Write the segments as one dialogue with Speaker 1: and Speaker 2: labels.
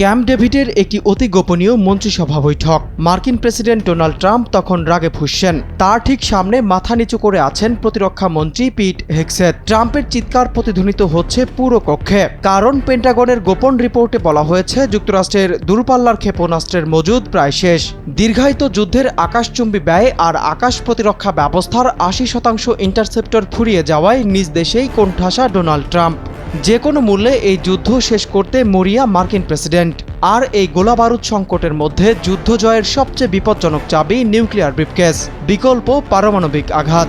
Speaker 1: Camp ডেভিডের একটি অতি গোপনীয় মন্ত্রিসভা বৈঠক। মার্কিন প্রেসিডেন্ট ডোনাল্ড ট্রাম্প তখন রাগে ফুঁসছেন। তার ঠিক সামনে মাথা নিচু করে আছেন প্রতিরক্ষা মন্ত্রী পিট হেগসেথ। ট্রাম্পের চিৎকার প্রতিধ্বনিত হচ্ছে পুরো কক্ষে, কারণ পেন্টাগনের গোপন রিপোর্টে বলা হয়েছে যুক্তরাষ্ট্রের দূরপাল্লার ক্ষেপণাস্ত্রের মজুদ প্রায় শেষ। দীর্ঘায়িত যুদ্ধের আকাশচুম্বী ব্যয় আর আকাশ প্রতিরক্ষা ব্যবস্থার ৮০% ইন্টারসেপ্টর ফুরিয়ে যাওয়ায় নিজ দেশেই কোণঠাসা ডোনাল্ড ট্রাম্প। যে কোনো মূল্যে এই যুদ্ধ শেষ করতে মরিয়া মার্কিন প্রেসিডেন্ট। আর এই গোলাবারুদ সংকটের মধ্যে যুদ্ধ জয়ের সবচেয়ে বিপজ্জনক চাবি নিউক্লিয়ার ব্রিফকেস, বিকল্প পারমাণবিক আঘাত।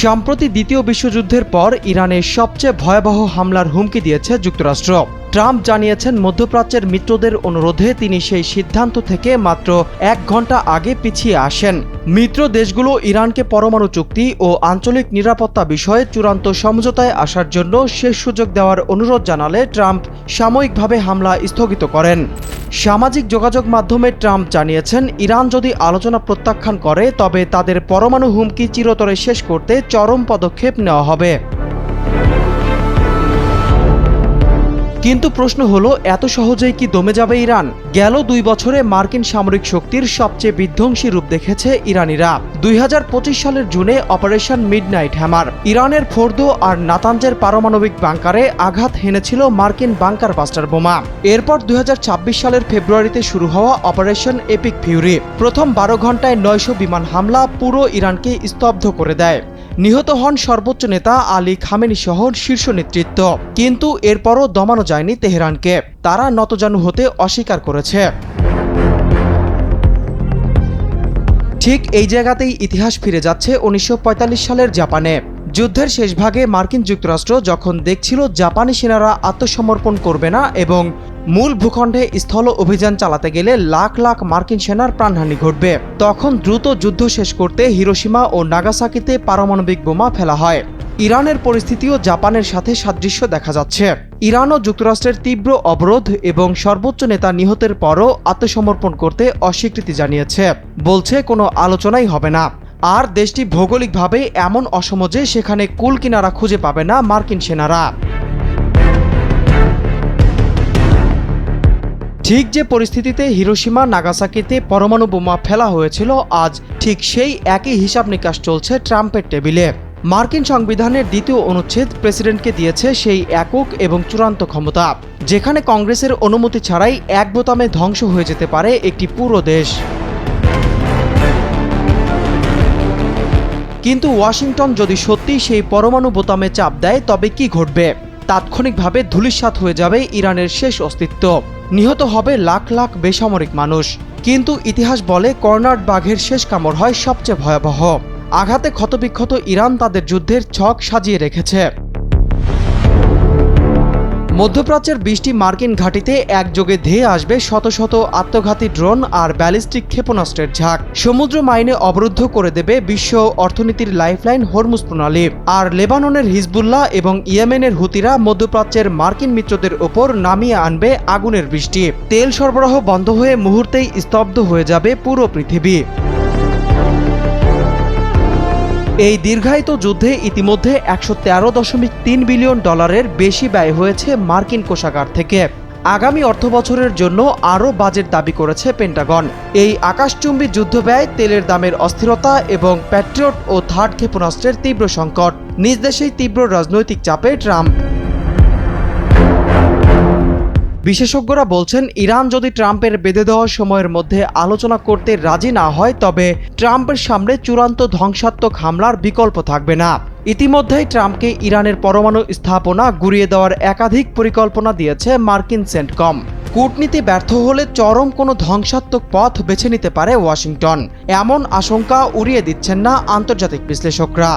Speaker 1: সম্প্রতি দ্বিতীয় বিশ্বযুদ্ধের পর ইরানে সবচেয়ে ভয়াবহ হামলার হুমকি দিয়েছে যুক্তরাষ্ট্র। ট্রাম্প জানিয়েছেন মধ্যপ্রাচ্যের মিত্রদের অনুরোধে তিনি সেই সিদ্ধান্ত থেকে মাত্র ১ ঘন্টা আগে পিছিয়ে আসেন। মিত্র দেশগুলো ইরানকে পরমাণু চুক্তি ও আঞ্চলিক নিরাপত্তা বিষয়ে চূড়ান্ত সমঝোতায় আসার জন্য শেষ সুযোগ দেওয়ার অনুরোধ জানালে ট্রাম্প সাময়িকভাবে হামলা স্থগিত করেন। সামাজিক যোগাযোগ মাধ্যমে ট্রাম্প জানিয়েছেন ইরান যদি আলোচনা প্রত্যাখ্যান করে তবে তাদের পরমাণু হুমকি চিরতরে শেষ করতে চরম পদক্ষেপ নেওয়া হবে। কিন্তু প্রশ্ন হলো, এত সহজেই কি দমে যাবে ইরান? গেল ২ বছরে মার্কিন সামরিক শক্তির সবচেয়ে বিধ্বংসী রূপ দেখেছে ইরানিরা। ২০২৫ সালের জুনে অপারেশন মিডনাইট হ্যামার ইরানের ফোর্দো আর নাতানজের পারমাণবিক বাংকারে আঘাত হেনেছিল মার্কিন বাংকার বাস্টার বোমা। এরপর ২০২৬ সালের ফেব্রুয়ারিতে শুরু হওয়া অপারেশন এপিক ফিউরি প্রথম ১২ ঘন্টায় ৯০০ বিমান হামলা পুরো ইরানকে স্তব্ধ করে দেয়। নিহত হন সর্বোচ্চ নেতা আলী খামেনি সহ শীর্ষ নেতৃত্ব। কিন্তু এরপরও দমানো যায়নি তেহরানকে। তারা নতজানু হতে অস্বীকার করেছে। ঠিক এই জায়গাতেই ইতিহাস ফিরে যাচ্ছে ১৯৪৫ সালের জাপানে। যুদ্ধের শেষ ভাগে মার্কিন যুক্তরাষ্ট্র যখন দেখছিল জাপানি সেনারা আত্মসমর্পণ করবে না এবং মূল ভূখণ্ডে স্থল অভিযান চালাতে গেলে লাখ লাখ মার্কিন সেনার প্রাণহানি ঘটবে, তখন দ্রুত যুদ্ধ শেষ করতে হিরোশিমা ও নাগাসাকিতে পারমাণবিক বোমা ফেলা হয়। ইরানের পরিস্থিতিও জাপানের সাথে সাদৃশ্য দেখা যাচ্ছে। ইরান ও যুক্তরাষ্ট্রের তীব্র অবরোধ এবং সর্বোচ্চ নেতা নিহতের পরও আত্মসমর্পণ করতে অস্বীকৃতি জানিয়েছে। বলছে কোনো আলোচনাই হবে না। আর দেশটি ভৌগোলিকভাবে এমন অসম যে সেখানে কুল কিনারা খুঁজে পাবে না মার্কিন সেনারা। ঠিক যে পরিস্থিতিতে হিরোশিমা নাগাসাকিতে পরমাণু বোমা ফেলা হয়েছিল, আজ ঠিক সেই একই হিসাব নিকাশ চলছে ট্রাম্পের টেবিলে। মার্কিন সংবিধানের ২য় অনুচ্ছেদ প্রেসিডেন্টকে দিয়েছে সেই একক এবং চূড়ান্ত ক্ষমতা, যেখানে কংগ্রেসের অনুমতি ছাড়াই এক বোতামে ধ্বংস হয়ে যেতে পারে একটি পুরো দেশ। কিন্তু ওয়াশিংটন যদি সত্যি সেই পরমাণু বোতামে চাপ দেয় তবে কি ঘটবে? তাৎক্ষণিকভাবে ধূলিসাৎ হয়ে যাবে ইরানের শেষ অস্তিত্ব। নিহত হবে লাখ লাখ বেসামরিক মানুষ। কিন্তু ইতিহাস বলে কর্নার্ড বাঘের শেষ কামড় হয় সবচেয়ে ভয়াবহ। আঘাতে ক্ষতবিক্ষত ইরান তাদের যুদ্ধের ছক সাজিয়ে রেখেছে। মধ্যপ্রাচ্যের ২০টি মার্কিন ঘাঁটিতে একযোগে ধেয়ে আসবে শত শত আত্মঘাতী ড্রোন আর ব্যালিস্টিক ক্ষেপণাস্ত্রের ঝাঁক। সমুদ্র মাইনে অবরুদ্ধ করে দেবে বিশ্ব অর্থনীতির লাইফলাইন হরমুজ প্রণালী। আর লেবাননের হিজবুল্লাহ এবং ইয়েমেনের হুতিরা মধ্যপ্রাচ্যের মার্কিন মিত্রদের ওপর নামিয়ে আনবে আগুনের বৃষ্টি। তেল সরবরাহ বন্ধ হয়ে মুহূর্তেই স্তব্ধ হয়ে যাবে পুরো পৃথিবী। এই দীর্ঘায়িত যুদ্ধে ইতিমধ্যে $১১৩.৩ বিলিয়ন বেশি ব্যয় হয়েছে মার্কিন কোষাগার থেকে। আগামী অর্থবছরের জন্য আরও বাজেট দাবি করেছে পেন্টাগন। এই আকাশচুম্বী যুদ্ধ ব্যয়, তেলের দামের অস্থিরতা এবং প্যাট্রিয়ট ও থার্ড ক্ষেপণাস্ত্রের তীব্র সংকট, নিজ দেশেই তীব্র রাজনৈতিক চাপে ট্রাম্প। বিশেষজ্ঞরা বলছেন ইরান যদি ট্রাম্পের বেঁধে দেওয়া সময়ের মধ্যে আলোচনা করতে রাজি না হয় তবে ট্রাম্পের সামনে চূড়ান্ত ধ্বংসাত্মক হামলার বিকল্প থাকবে না। ইতিমধ্যেই ট্রাম্পকে ইরানের পরমাণু স্থাপনা গুঁড়িয়ে দেওয়ার একাধিক পরিকল্পনা দিয়েছে মার্কিন সেন্টকম। কূটনীতি ব্যর্থ হলে চরম কোনো ধ্বংসাত্মক পথ বেছে নিতে পারে ওয়াশিংটন, এমন আশঙ্কা উড়িয়ে দিচ্ছেন না আন্তর্জাতিক বিশ্লেষকরা।